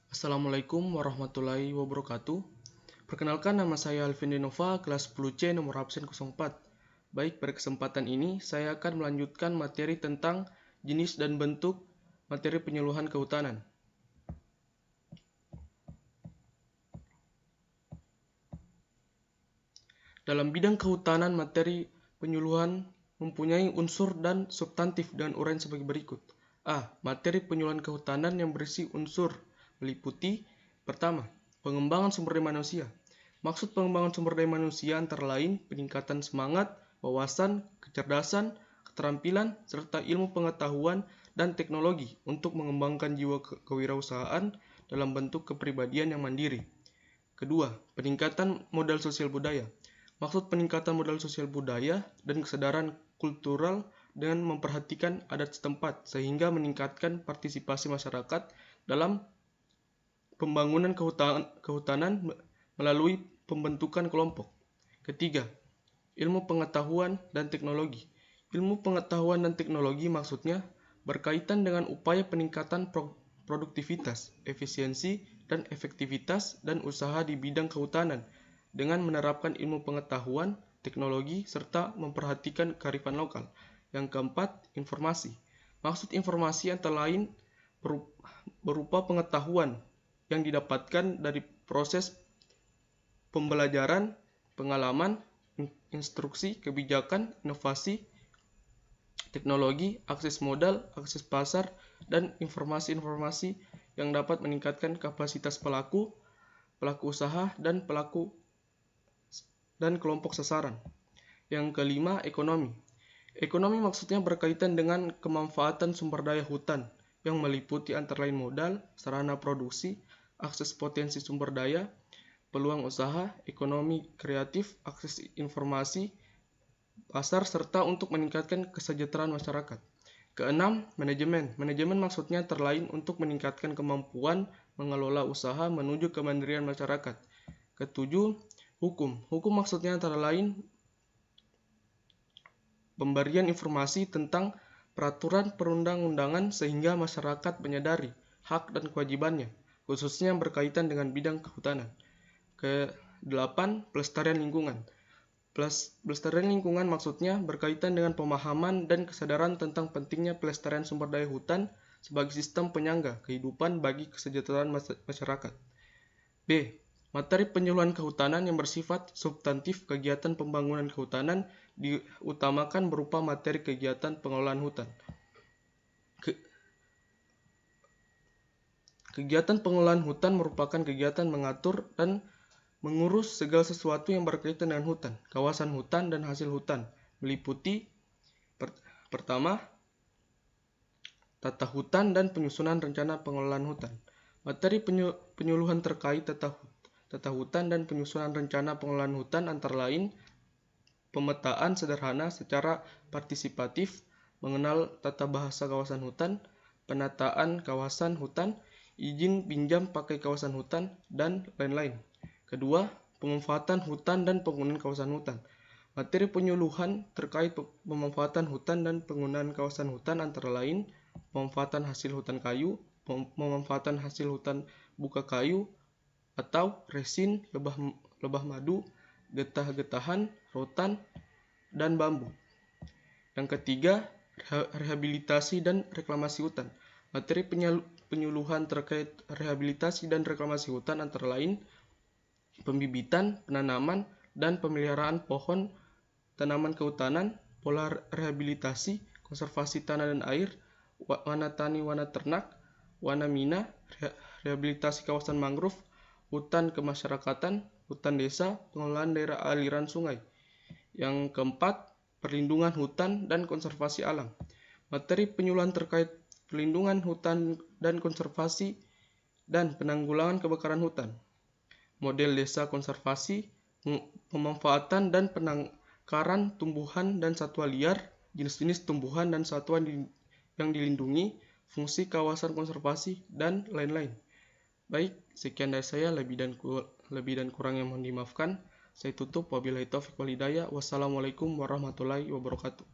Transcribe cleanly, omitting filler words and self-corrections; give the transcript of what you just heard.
Assalamualaikum warahmatullahi wabarakatuh. Perkenalkan, nama saya Alvin Denova, kelas 10C nomor absen 04. Baik, pada kesempatan ini saya akan melanjutkan materi tentang jenis dan bentuk materi penyuluhan kehutanan. Dalam bidang kehutanan, materi penyuluhan mempunyai unsur dan substantif dan uraian sebagai berikut. A. Materi penyuluhan kehutanan yang berisi unsur meliputi: pertama, pengembangan sumber daya manusia. Maksud pengembangan sumber daya manusia antara lain peningkatan semangat, wawasan, kecerdasan, keterampilan, serta ilmu pengetahuan dan teknologi untuk mengembangkan jiwa kewirausahaan dalam bentuk kepribadian yang mandiri. Kedua, peningkatan modal sosial budaya. Maksud peningkatan modal sosial budaya dan kesadaran kultural dengan memperhatikan adat setempat sehingga meningkatkan partisipasi masyarakat dalam pembangunan kehutanan melalui pembentukan kelompok. Ketiga, ilmu pengetahuan dan teknologi. Ilmu pengetahuan dan teknologi maksudnya berkaitan dengan upaya peningkatan produktivitas, efisiensi, dan efektivitas dan usaha di bidang kehutanan dengan menerapkan ilmu pengetahuan, teknologi, serta memperhatikan kearifan lokal. Yang keempat, informasi. Maksud informasi antara lain berupa pengetahuan yang didapatkan dari proses pembelajaran, pengalaman, instruksi, kebijakan, inovasi, teknologi, akses modal, akses pasar, dan informasi-informasi yang dapat meningkatkan kapasitas pelaku usaha, dan kelompok sasaran. Yang kelima, ekonomi. Ekonomi maksudnya berkaitan dengan kemanfaatan sumber daya hutan yang meliputi antara lain modal, sarana produksi, akses potensi sumber daya, peluang usaha, ekonomi kreatif, akses informasi, pasar, serta untuk meningkatkan kesejahteraan masyarakat. Keenam, manajemen. Manajemen maksudnya antara lain untuk meningkatkan kemampuan mengelola usaha menuju kemandirian masyarakat. Ketujuh, hukum. Hukum maksudnya antara lain pemberian informasi tentang peraturan perundang-undangan sehingga masyarakat menyadari hak dan kewajibannya, khususnya yang berkaitan dengan bidang kehutanan. Ke-8, pelestarian lingkungan. Pelestarian lingkungan maksudnya berkaitan dengan pemahaman dan kesadaran tentang pentingnya pelestarian sumber daya hutan sebagai sistem penyangga kehidupan bagi kesejahteraan masyarakat. B. Materi penyuluhan kehutanan yang bersifat substantif. Kegiatan pembangunan kehutanan diutamakan berupa materi kegiatan pengelolaan hutan. Kegiatan pengelolaan hutan merupakan kegiatan mengatur dan mengurus segala sesuatu yang berkaitan dengan hutan, kawasan hutan, dan hasil hutan, meliputi pertama, tata hutan dan penyusunan rencana pengelolaan hutan. Materi penyuluhan terkait tata hutan dan penyusunan rencana pengelolaan hutan antara lain pemetaan sederhana secara partisipatif, mengenal tata bahasa kawasan hutan, penataan kawasan hutan, izin pinjam pakai kawasan hutan, dan lain-lain. Kedua, pemanfaatan hutan dan penggunaan kawasan hutan. Materi penyuluhan terkait pemanfaatan hutan dan penggunaan kawasan hutan antara lain pemanfaatan hasil hutan kayu, pemanfaatan hasil hutan buka kayu atau resin, lebah madu, getah-getahan, rotan, dan bambu. Yang ketiga, rehabilitasi dan reklamasi hutan. Materi penyuluhan terkait rehabilitasi dan reklamasi hutan antara lain pembibitan, penanaman, dan pemeliharaan pohon, tanaman kehutanan, pola rehabilitasi, konservasi tanah dan air, wana tani, wana ternak, wana mina, rehabilitasi kawasan mangrove, hutan kemasyarakatan, hutan desa, pengelolaan daerah aliran sungai. Yang keempat, perlindungan hutan dan konservasi alam. Materi penyuluhan terkait perlindungan hutan dan konservasi dan penanggulangan kebakaran hutan. Model desa konservasi, pemanfaatan dan penangkaran tumbuhan dan satwa liar, jenis-jenis tumbuhan dan satwa yang dilindungi, fungsi kawasan konservasi, dan lain-lain. Baik, sekian dari saya, lebih dan kurang yang mohon dimaafkan. Saya tutup, wabillahi taufiq wal hidayah. Wassalamualaikum warahmatullahi wabarakatuh.